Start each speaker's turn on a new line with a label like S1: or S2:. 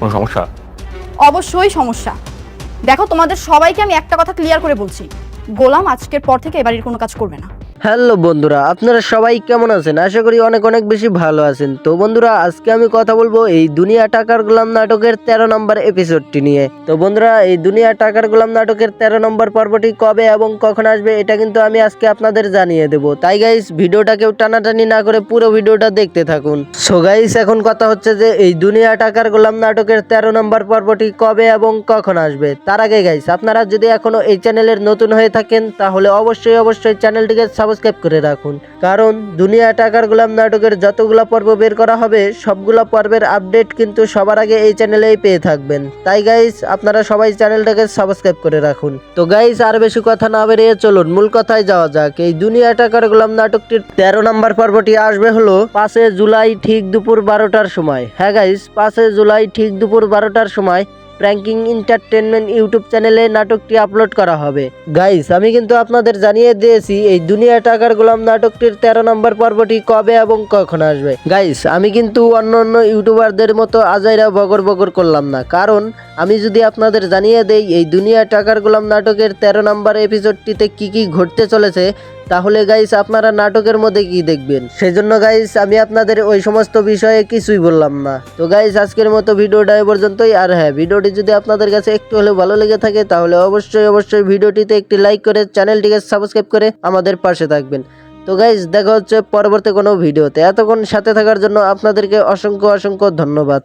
S1: কোনো সমস্যা?
S2: অবশ্যই সমস্যা। দেখো, তোমাদের সবাইকে আমি একটা কথা ক্লিয়ার করে বলছি, গোলাম আজকের পর থেকে এবাড়ির কোনো কাজ করবে না।
S3: হ্যালো বন্ধুরা, আপনারা সবাই কেমন আছেন? আশা করি অনেক অনেক বেশি ভালো আছেন। তো বন্ধুরা, আজকে আমি কথা বলবো এই দুনিয়া টাকার গোলাম নাটকের 13 নম্বর এপিসোডটি নিয়ে। তো বন্ধুরা, এই দুনিয়া টাকার গোলাম নাটকের 13 নম্বর পর্বটি কবে এবং কখন আসবে এটা কিন্তু আমি আজকে আপনাদের জানিয়ে দেবো। তাই গাইস, ভিডিওটা কেউ টানাটানি না করে পুরো ভিডিওটা দেখতে থাকুন। সো গাইস, এখন কথা হচ্ছে যে এই দুনিয়া টাকার গোলাম নাটকের 13 নম্বর পর্বটি কবে এবং কখন আসবে। তার আগে গাইস, আপনারা যদি এখনো এই চ্যানেলের নতুন হয়ে থাকেন তাহলে অবশ্যই চ্যানেলটিকে সাবস্ক্রাইব করে রাখুন, কারণ দুনিয়া টাকার গোলাম নাটকের যতগুলা পর্ব বের করা হবে সবগুলা পর্বের আপডেট কিন্তু সবার আগে এই চ্যানেলেই পেয়ে থাকবেন। তাই গাইস, আপনারা সবাই চ্যানেলটাকে সাবস্ক্রাইব করে রাখুন। তো গাইস, আর বেশি কথা না বেরিয়ে চলুন মূল কথায় যাওয়া যাক। এই দুনিয়া টাকার গোলাম নাটকটির 13 নম্বর পর্বটি আসবে হলো 5 জুলাই ঠিক দুপুর 12টার সময়। হ্যাঁ গাইস, 5 জুলাই ঠিক দুপুর 12টার সময় প্র্যাঙ্কিং এন্টারটেনমেন্ট ইউটিউব চ্যানেলে নাটকটি আপলোড করা হবে। গাইস, আমি কিন্তু আপনাদের জানিয়ে দিয়েছি এই দুনিয়া টাকার গোলাম নাটকটির 13 নম্বর পর্বটি কবে এবং কখন আসবে। গাইস, আমি কিন্তু অন্য ইউটিউবারদের মতো আজাইরা বগর করলাম না, কারণ আমি যদি আপনাদের জানিয়ে দেই এই দুনিয়া টাকার গোলাম নাটকের 13 নম্বর এপিসোডটিতে কি ঘটতে চলেছে, তাহলে গাইস আপনারা নাটকের মধ্যে কি দেখবেন। সেজন্য গাইস আমি আপনাদের ওই সমস্ত বিষয়ে কিছুই বললাম না। তো গাইস, আজকের মতো ভিডিওটা এ পর্যন্তই। আর হ্যাঁ, ভিডিওটি যদি আপনাদের কাছে একটু হলেও ভালো লেগে থাকে তাহলে অবশ্যই ভিডিওটিতে একটি লাইক করে চ্যানেলটিকে সাবস্ক্রাইব করে আমাদের পাশে থাকবেন। তো গাইস, দেখা হচ্ছে পরবর্তী কোনো ভিডিওতে। এতক্ষণ সাথে থাকার জন্য আপনাদেরকে অসংখ্য ধন্যবাদ।